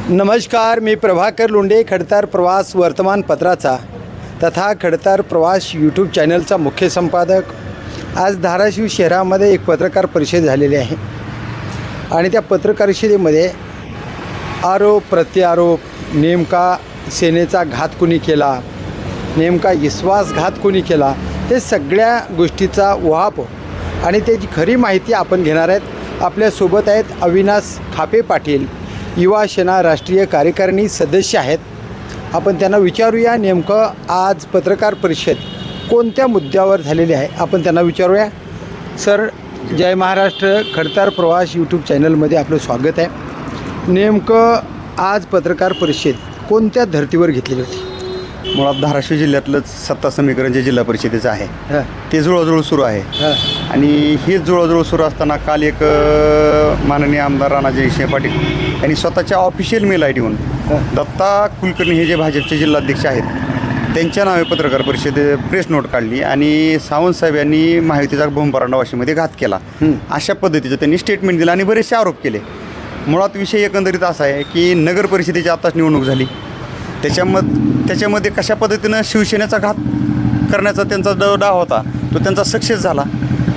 नमस्कार, मी प्रभाकर लोंढे, खडतर प्रवास वर्तमानपत्राचा तथा खडतर प्रवास यूट्यूब चॅनलचा मुख्य संपादक. आज धाराशिव शहरामध्ये एक पत्रकार परिषद झालेली आहे आणि त्या पत्रकार परिषदेमध्ये आरोप प्रत्यारोप, नेमका सेनेचा घात कोणी केला, नेमका विश्वासघात कोणी केला, हे सगळ्या गोष्टीचा उहापोह आणि त्याची खरी माहिती आपण घेणार आहेत. आपल्यासोबत आहेत अविनाश खापे पाटील, युवा सेना राष्ट्रीय कार्यकारिणी सदस्य आहेत. आपण त्यांना विचारूया नेमकं आज पत्रकार परिषद कोणत्या मुद्द्यावर झालेली आहे, आपण त्यांना विचारूया. सर, जय महाराष्ट्र. खडतर प्रवास यूट्यूब चॅनलमध्ये आपलं स्वागत आहे. नेमकं आज पत्रकार परिषद कोणत्या धर्तीवर घेतलेली होती? मुळात धाराशिव जिल्ह्यातलंच सत्ता समीकरण जे जिल्हा परिषदेचं आहे ते जुळवाजुळव सुरू आहे आणि हेच जुळवाजुळव सुरू असताना काल एक माननीय आमदार राणाजी सिंह पाटील यांनी स्वतःच्या ऑफिशियल मेल आयडीवरून दत्ता कुलकर्णी हे जे भाजपचे जिल्हाध्यक्ष आहेत त्यांच्या नावे पत्रकार परिषद प्रेस नोट काढली आणि सावंतसाहेब यांनी महायुतीचा बोंबारांडा वाशीमध्ये घात केला, अशा पद्धतीचं त्यांनी स्टेटमेंट दिलं आणि बरेचसे आरोप केले. मुळात विषय एकंदरीत असा आहे की नगर परिषदेची आताच निवडणूक झाली, त्याच्यामध्ये कशा पद्धतीनं शिवसेनेचा घात करण्याचा त्यांचा डाव होता तो त्यांचा सक्सेस झाला.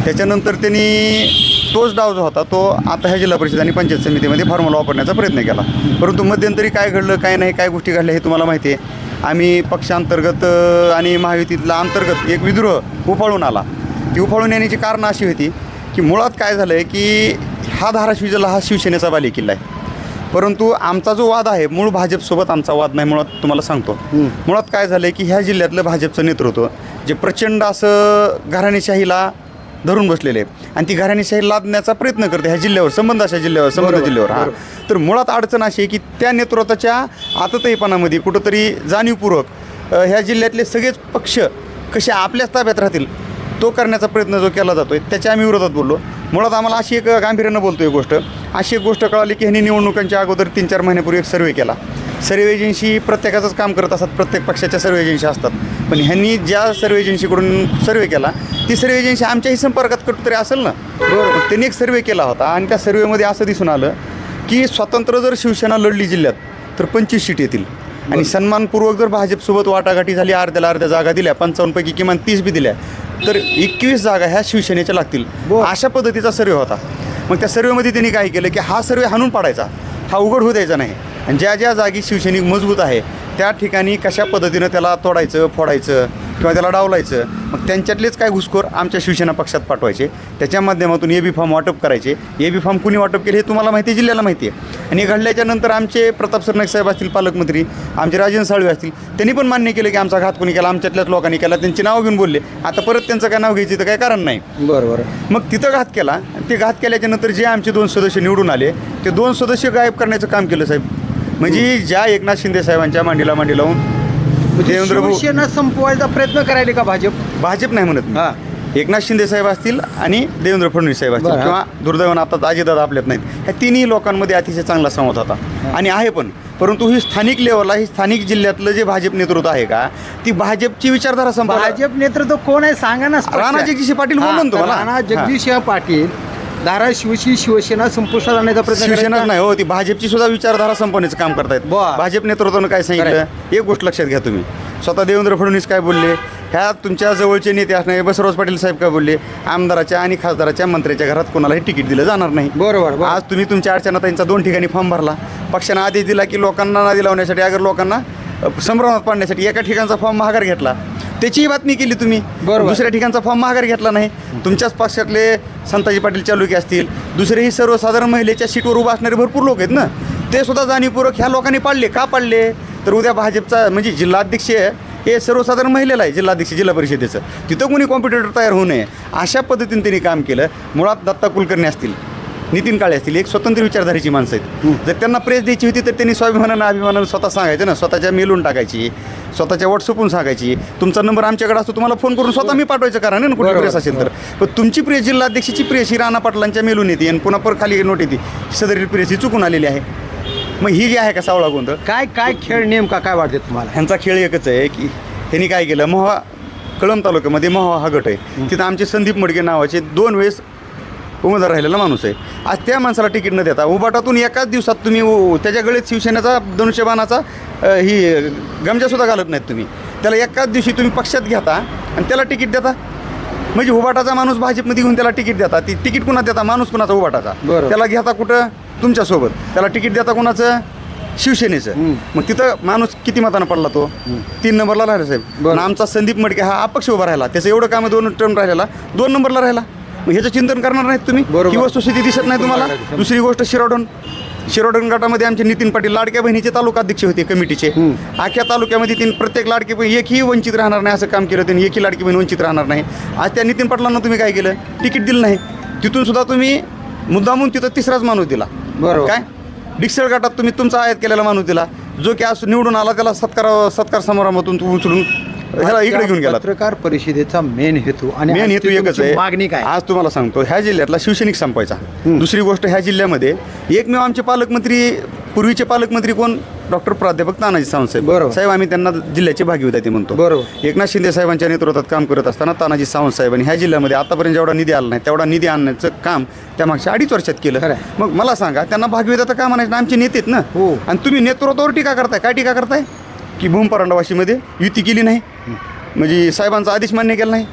त्याच्यानंतर त्यांनी तोच डाव जो होता तो आता ह्या जिल्हा परिषद आणि पंचायत समितीमध्ये फॉर्म्युला वापरण्याचा प्रयत्न केला. परंतु मध्यंतरी काय घडलं काय नाही, काय गोष्टी घडल्या हे तुम्हाला माहिती आहे. आम्ही पक्षांतर्गत आणि महायुतीतला अंतर्गत एक विद्रोह उफाळून आला. ती उफाळून येण्याची कारणं अशी होती की मुळात काय झालं आहे की हा धाराशिव जिल्हा हा शिवसेनेचा बालेकिल्ला आहे. परंतु आमचा जो वाद आहे मूळ भाजपसोबत आमचा वाद नाही. मुळात तुम्हाला सांगतो, मुळात काय झालं आहे की ह्या जिल्ह्यातलं भाजपचं नेतृत्व जे प्रचंड असं घराणेशाहीला धरून बसलेलं आहे आणि ती घराणेशाही लादण्याचा प्रयत्न करते ह्या जिल्ह्यावर, संबंध जिल्ह्यावर. तर मुळात अडचण अशी आहे की त्या नेतृत्वाच्या आतताईपणामध्ये कुठंतरी जाणीवपूर्वक ह्या जिल्ह्यातले सगळेच पक्ष कसे आपल्याच ताब्यात राहतील तो करण्याचा प्रयत्न जो केला जातो आहे त्याच्या आम्ही विरोधात बोललो. मुळात आम्हाला अशी एक गांभीर्यानं बोलतो आहे गोष्ट, अशी एक गोष्ट कळाली की ह्यांनी निवडणुकांच्या अगोदर 3-4 महिन्यापूर्वी एक सर्वे केला. सर्वे एजन्सी प्रत्येकाचंच काम करत असतात, प्रत्येक पक्षाच्या सर्वे एजन्सी असतात. पण ह्यांनी ज्या सर्वे एजन्सीकडून सर्वे केला ती सर्वे एजन्सी आमच्याही संपर्कात कुठंतरी असेल ना. बरोबर. त्यांनी एक सर्वे केला होता आणि त्या सर्वेमध्ये असं दिसून आलं की स्वतंत्र जर शिवसेना लढली जिल्ह्यात तर 25 सीट येतील आणि सन्मानपूर्वक जर भाजपसोबत वाटाघाटी झाली, अर्ध्याला अर्ध्या जागा दिल्या, 55 पैकी किमान 30 बी दिल्या तर 21 जागा ह्या शिवसेनेच्या लागतील, अशा पद्धतीचा सर्वे होता. मग त्या सर्वेमध्ये त्यांनी काय केलं की हा सर्वे हाणून पाडायचा, हा उघड होऊ द्यायचा नाही आणि ज्या ज्या जागी शिवसैनिक मजबूत आहे त्या ठिकाणी कशा पद्धतीनं त्याला तोडायचं, फोडायचं किंवा त्याला डावलायचं. मग त्यांच्यातलेच काय घुसखोर आमच्या शिवसेना पक्षात पाठवायचे, त्याच्या माध्यमातून ए बी फॉर्म वाटप करायचे. ए बी फॉर्म कुणी वाटप केले हे तुम्हाला माहिती आहे, जिल्ह्याला माहिती आहे. आणि हे घडल्याच्या नंतर आमचे प्रताप सरनाईक साहेब असतील पालकमंत्री, आमचे राजेंद्र साळवे असतील, त्यांनी पण मान्य केलं की आमचा घात कोणी केला, आमच्यातल्याच लोकांनी केला. त्यांची नावं घेऊन बोलले. आता परत त्यांचं काय नाव घ्यायचं तर काय कारण नाही. बरोबर. मग तिथं घात केला. ते घात केल्याच्या नंतर जे आमचे 2 सदस्य निवडून आले ते 2 सदस्य गायब करण्याचं काम केलं साहेब. म्हणजे ज्या एकनाथ शिंदे साहेबांच्या मांडीला मांडी लावून देवेंद्र शिवसेना संपवायचा प्रयत्न करायला का भाजप नाही म्हणत. एकनाथ शिंदे साहेब असतील आणि देवेंद्र फडणवीस साहेब असतील किंवा दुर्दैवानं आता अजितदादा आपल्यात नाहीत, ह्या तिन्ही लोकांमध्ये अतिशय चांगला संवाद होता आणि आहे पण. परंतु ही स्थानिक लेवलला, ही स्थानिक जिल्ह्यातलं जे भाजप नेतृत्व आहे का ती भाजपची विचारधारा भाजप नेतृत्व कोण आहे सांगा ना. राणा जगजितसिंह पाटील बोललो ना तुम्हाला. राणा जगजितसिंह पाटील धाराशिवची शिवसेना संपुष्टात आणण्याचा प्रयत्न. शिवसेना नाही हो, ती भाजपची सुद्धा विचारधारा संपवण्याचं काम करतायत. भाजप नेतृत्वानं काय सांगितलं एक गोष्ट लक्षात घ्या तुम्ही. स्वतः देवेंद्र फडणवीस काय बोलले, ह्या तुमच्या जवळचे नेते असणारे बसवराज पाटील साहेब काय बोलले, आमदाराच्या आणि खासदाराच्या मंत्र्याच्या घरात कोणालाही तिकीट दिलं जाणार नाही. बरोबर. आज तुम्ही तुमच्या अर्चनाताईंचा 2 ठिकाणी फॉर्म भरला, पक्षानं आदेश दिला की लोकांना नादी लावण्यासाठी, अगर लोकांना संभ्रमात पाडण्यासाठी एका ठिकाणचा फॉर्म माघार घेतला, त्याचीही बातमी केली तुम्ही. दुसऱ्या ठिकाणचा फॉर्म माघार घेतला नाही. तुमच्याच पक्षातले संताजी पाटील चालुके असतील, दुसरेही सर्वसाधारण महिलेच्या सीटवर उभा असणारे भरपूर लोक आहेत ना, ते सुद्धा जाणीवपूर्वक ह्या लोकांनी पाडले. का पाडले तर उद्या भाजपचा म्हणजे जिल्हाध्यक्ष हे सर्वसाधारण महिलेला आहे, जिल्हाध्यक्ष जिल्हा परिषदेचं, तिथं कोणी कॉम्पिटिटर तयार होऊ नये अशा पद्धतीने त्यांनी काम केलं. मुळात दत्ता कुलकर्णी असतील, नितीन काळे असतील, एक स्वतंत्र विचारधारेची माणसं आहेत. जर त्यांना प्रेस द्यायची होती तर त्यांनी स्वाभिमानानं अभिमानानं स्वतः सांगायचं ना, स्वतःच्या मेलून टाकायची, स्वतःच्या व्हॉट्सअपवरून सांगायची. तुमचा नंबर आमच्याकडे असतो, तुम्हाला फोन करून स्वतः मी पाठवायचं कारण आहे ना कुठे प्रेस असेल तर. पण तुमची प्रेस जिल्हाध्यक्षाची प्रेस ही राणा पाटलांच्या मेलून येते आणि पुन्हा परत खाली नोट येते, सदरील प्रेस ही चुकून आलेली आहे. मग ही जी आहे का सावळा गोंधळ, काय खेळ नेमका काय वाटते तुम्हाला? ह्यांचा खेळ एकच आहे की ह्यांनी काय केलं, कळंब तालुक्यामध्ये महा हा गट आहे, तिथं आमचे संदीप मडके नावाचे 2 वेळेस उमेदवार राहिलेला माणूस आहे. आज त्या माणसाला तिकीट न देता उबाटातून एकाच दिवसात तुम्ही त्याच्या गळ्यात शिवसेनेचा धनुष्यबाणाचा ही गमजासुद्धा घालत नाहीत तुम्ही. त्याला एकाच दिवशी तुम्ही पक्षात घेता आणि त्याला तिकीट देता. म्हणजे उबाटाचा माणूस भाजपमध्ये घेऊन त्याला तिकीट देता. ती तिकीट कुणा देता? माणूस कुणाचा उबाटाचा. त्याला घेता कुठं? तुमच्यासोबत. त्याला तिकीट देता कुणाचं? शिवसेनेचं. मग तिथं माणूस किती मतानं पडला तो? 3 नंबरला राहिला साहेब. आमचा संदीप मडके हा अपक्ष उभा राहिला. त्याचं एवढं काम 2 टर्म राहिलेला 2 नंबरला राहिला. मग ह्याचं चिंतन करणार नाहीत तुम्ही? ही वस्तुस्थिती दिसत नाही तुम्हाला? दुसरी गोष्ट शिरोडण गटामध्ये आमचे नितीन पाटील लाडक्या बहिणीचे तालुकाध्यक्ष होते कमिटीचे. अख्ख्या तालुक्यामध्ये प्रत्येक लाडकी बहीण एकही वंचित राहणार नाही असं काम केलं त्यांनी. एकही लाडकी बहीण वंचित राहणार नाही. आज त्या नितीन पाटलांना तुम्ही काय केलं? तिकीट दिलं नाही. तिथून सुद्धा तुम्ही मुद्दामून तिथं तिसराच माणूस दिला. काय डिक्सळ गटात तुम्ही तुमचा आयात केलेला माणूस दिला, जो की आज निवडून आला त्याला सत्कार समारंभातून तू उचलून ह्याला इकडे घेऊन गेला. पत्रकार परिषदेचा मेन हेतू एकच आहे. मागणी काय? आज तुम्हाला सांगतो, ह्या जिल्ह्यातला शिवसैनिक संपवायचा. दुसरी गोष्ट, ह्या जिल्ह्यामध्ये एकमेव आमचे पालकमंत्री, पूर्वीचे पालकमंत्री कोण? डॉक्टर प्राध्यापक तानाजी सावंत साहेब. साहेब आम्ही त्यांना जिल्ह्याचे भाग्यविधाते म्हणतो. एकनाथ शिंदे साहेबांच्या नेतृत्वात काम करत असताना तानाजी सावंत साहेबांनी ह्या जिल्ह्यामध्ये आतापर्यंत जेवढा निधी आला नाही तेवढा निधी आणण्याचं काम त्या मागच्या 2.5 वर्षात केलं. मग मला सांगा, त्यांना भाग्यविधाता का म्हणायचं? आमचे नेते आहेत ना. आणि तुम्ही नेतृत्वावर टीका करताय. काय टीका करताय? की भूम परांडावाशीमध्ये युती केली नाही, म्हणजे साहेबांचा आदेश मान्य केला नाही.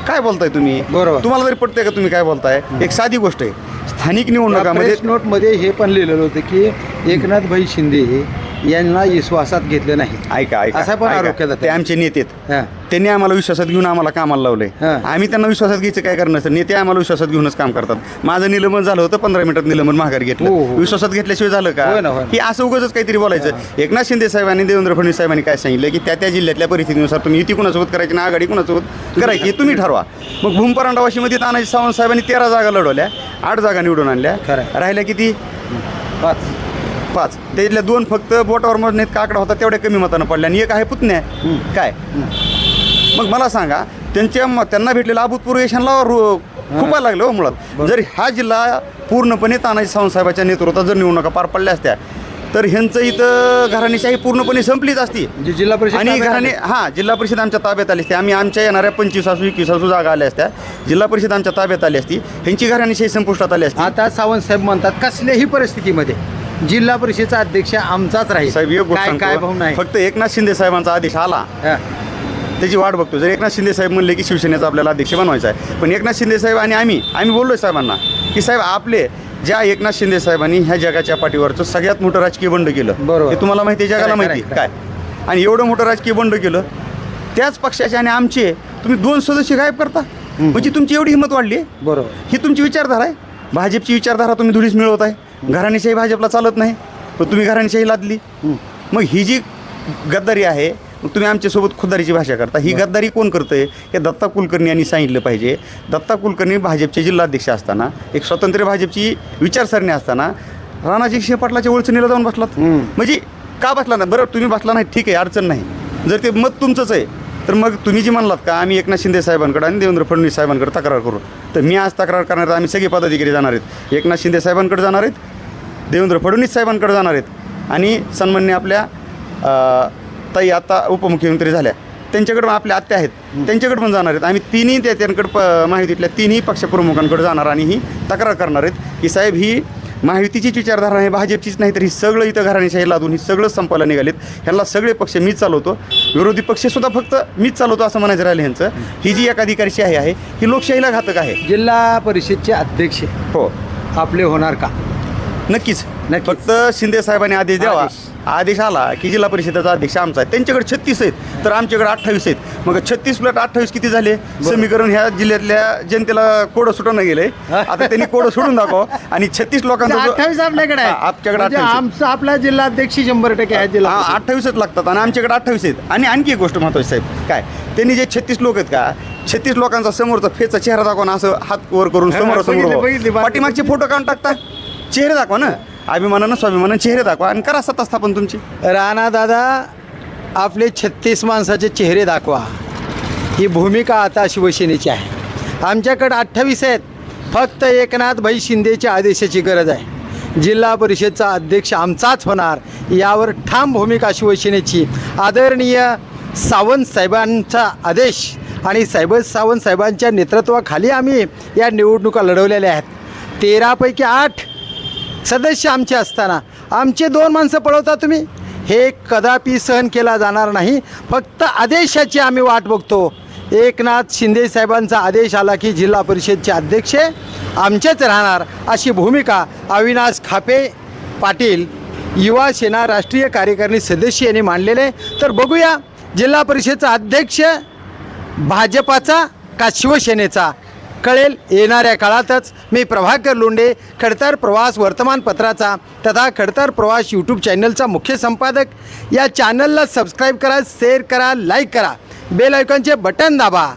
काय बोलताय तुम्ही? तुम्हाला तरी पटतंय का तुम्ही काय बोलताय? एक साधी गोष्ट आहे, स्थानिक निवडणुकामध्ये नोटमध्ये हे पण लिहिलेलं होतं की एकनाथ भाई शिंदे यांना विश्वासात घेतलं नाही. ऐका असा पण आरोप केला. ते आमचे नेते आहेत. त्यांनी आम्हाला विश्वासात घेऊन आम्हाला कामाला लावलंय. आम्ही त्यांना विश्वासात घ्यायचं काय करणार? नेते आम्हाला विश्वासात घेऊनच काम करतात. माझं निलंबन झालं होतं, 15 मिनिटात निलंबन माघार घेतलं. विश्वासात घेतल्याशिवाय झालं का? ही असं उगाच काहीतरी बोलायचं. एकनाथ शिंदे साहेबांनी, देवेंद्र फडणवीस साहेबांनी काय सांगितलं की त्या जिल्ह्यातल्या परिस्थितीनुसार तुम्ही युती कुणासोबत करायची ना आघाडी कुणासोबत करायची तुम्ही ठरवा. मग भूम परांडावाशीमध्ये तानाजी सावंत साहेबांनी 13 जागा लढवल्या, 8 जागा निवडून आणल्या. राहिल्या किती? 5. त्यातल्या 2 फक्त बोटावर मोजण्यात काकडा होता, तेवढ्या कमी मतानं पडल्या. आणि एक आहे पुतण्या. काय मग मला सांगा, त्यांना भेटलेलं अभूतपूर्व यशांना खूप लागलं हो मुळात. जर हा जिल्हा पूर्णपणे तानाजी सावंत साहेबांच्या नेतृत्वात जर निवडणुका पार पडल्या असत्या तर ह्यांचं इथं घराणेशाही पूर्णपणे संपलीच असती. जिल्हा परिषद आणि जिल्हा परिषद आमच्या ताब्यात आली असते. आमच्या येणाऱ्या 25-21 जागा आल्या असत्या. जिल्हा परिषद आमच्या ताब्यात आली असती. ह्यांची घराणेशाही संपुष्टात आली असती. आता सावंत साहेब म्हणतात कसल्याही परिस्थितीमध्ये जिल्हा परिषदेचा अध्यक्ष आमचाच राहील. साहेब एक गोष्ट काय भाऊ नाही, फक्त एकनाथ शिंदे साहेबांचा आदेश आला त्याची वाट बघतो. जर एकनाथ शिंदे साहेब म्हणले की शिवसेनेचा आपल्याला अध्यक्ष बनवायचा आहे, पण एकनाथ शिंदे साहेब आणि आम्ही बोललोय साहेबांना की साहेब आपले ज्या एकनाथ शिंदे साहेबांनी ह्या जगाच्या पाठीवरचं सगळ्यात मोठं राजकीय बंड केलं, हे तुम्हाला माहिती आहे, जगाला माहिती काय. आणि एवढं मोठं राजकीय बंड केलं, त्याच पक्षाचे आणि आमचे तुम्ही 2 सदस्य गायब करता. म्हणजे तुमची एवढी हिंमत वाढली आहे. ही तुमची विचारधारा आहे. भाजपची विचारधारा तुम्ही धुळीस मिळवत आहे. घराणेशाही भाजपला चालत नाही, पण तुम्ही घराणेशाही लादली. मग ही जी गद्दारी आहे, मग तुम्ही आमच्यासोबत खुदारीची भाषा करता. ही गद्दारी कोण करतंय? हे दत्ता कुलकर्णी यांनी सांगितलं पाहिजे. दत्ता कुलकर्णी भाजपचे जिल्हाध्यक्ष असताना, एक स्वतंत्र भाजपची विचारसरणी असताना राणाजी सिंह पाटलाच्या ओळचणीला जाऊन बसलात. म्हणजे का बसला नाही? बरं तुम्ही बसला नाही, ठीक आहे, अडचण नाही. जर ते मत तुमचंच आहे तर मग तुम्ही जी म्हणलात का आम्ही एकनाथ शिंदे साहेबांकडे आणि देवेंद्र फडणवीस साहेबांकडे तक्रार करू, तर मी आज तक्रार करणार. आम्ही सगळे पदाधिकारी जाणार आहेत. एकनाथ शिंदे साहेबांकडे जाणार आहेत, देवेंद्र फडणवीस साहेबांकडे जाणार आहेत आणि सन्माननीय आपल्या ताई आता उपमुख्यमंत्री झाल्या त्यांच्याकडे पण आपल्या आत्या आहेत, त्यांच्याकडे पण जाणार आहेत. आम्ही तिन्ही त्यांच्याकडे माहितीतल्या 3ही पक्षप्रमुखांकडे जाणार आणि ही तक्रार करणार आहेत की साहेब ही महायुतीचीच विचारधारा आहे, भाजपचीच नाही. तर ही सगळं इथं घराणेशाही लादून ही सगळं संपायला निघालेत. ह्यांना सगळे पक्ष मीच चालवतो, विरोधी पक्षसुद्धा फक्त मीच चालवतो असं म्हणायचं राहिलं ह्यांचं. ही जी एकाधिकारशाही आहे ही लोकशाहीला घातक आहे. जिल्हा परिषदचे अध्यक्ष हो आपले होणार का? नक्कीच. फक्त शिंदे साहेबांनी आदेश द्यावा. आदेश आला की जिल्हा परिषदेचा अध्यक्ष आमचा आहे. त्यांच्याकडे 36 आहेत तर आमच्याकडे 28 आहेत. मग 36 + 28 किती झाले? समीकरण ह्या जिल्ह्यातल्या जनतेला कोडं सुटून गेले. आता त्यांनी कोडं सोडून दाखव आणि 36 लोकांचा 28 आपल्याकडे आहे. आपल्याकडे आमचा आपला जिल्हाध्यक्ष 100% आहे. जिल्हा 28च लागतात आणि आमच्याकडे 28 आहेत. आणि आणखी एक गोष्ट महत्त्वाची साहेब, काय त्यांनी जे 36 लोक आहेत का, 36 लोकांचा समोरचा फेसचा चेहरा दाखवा ना, असं हात वर करून समोर पाठीमागचे फोटो काढून टाकता. चेहरे दाखवा ना, अभिमानानं स्वाभिमानानं चेहरे दाखवा आणि करा सत्ता स्थापन तुमची. राणा दादा आपले 36 माणसाचे चेहरे दाखवा, ही भूमिका आता शिवसेनेची आहे. आमच्याकडे 28 आहेत. फक्त एकनाथ भाई शिंदेच्या आदेशाची गरज आहे. जिल्हा परिषदचा अध्यक्ष आमचाच होणार यावर ठाम भूमिका शिवसेनेची. आदरणीय सावंत साहेबांचा आदेश आणि सावंत साहेबांच्या नेतृत्वाखाली आम्ही या निवडणुका लढवलेल्या आहेत. 13पैकी 8 सदस्य आमचे असताना आमचे 2 माणसं पळवता तुम्ही, हे कदापि सहन केला जाणार नाही. फक्त आदेशाची आम्ही वाट बघतो. एकनाथ शिंदे साहेबांचा आदेश आला की जिल्हा परिषदचे अध्यक्ष आमचेच राहणार, अशी भूमिका अविनाश खापे पाटील युवा सेना राष्ट्रीय कार्यकारिणी सदस्य यांनी मांडलेले. तर बघूया जिल्हा परिषदचा अध्यक्ष भाजपाचा का शिवसेनेचा, कळेल येणाऱ्या काळातच. मी प्रभाकर लोंढे, खडतर प्रवास वर्तमानपत्राचा तथा खडतर प्रवास यूट्यूब चॅनलचा मुख्य संपादक. या चॅनलला सबस्क्राईब करा, शेअर करा, लाईक करा, बेल आयकॉनचे बटन दाबा,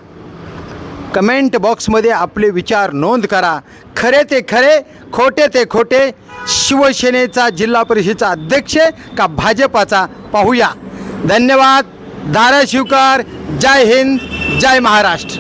कमेंट बॉक्समध्ये आपले विचार नोंद करा. खरे ते खरे, खोटे ते खोटे, शिवसेनेचा जिल्हा परिषदेचा अध्यक्ष का भाजपाचा, पाहूया. धन्यवाद. धाराशिवकर. जय हिंद, जय महाराष्ट्र.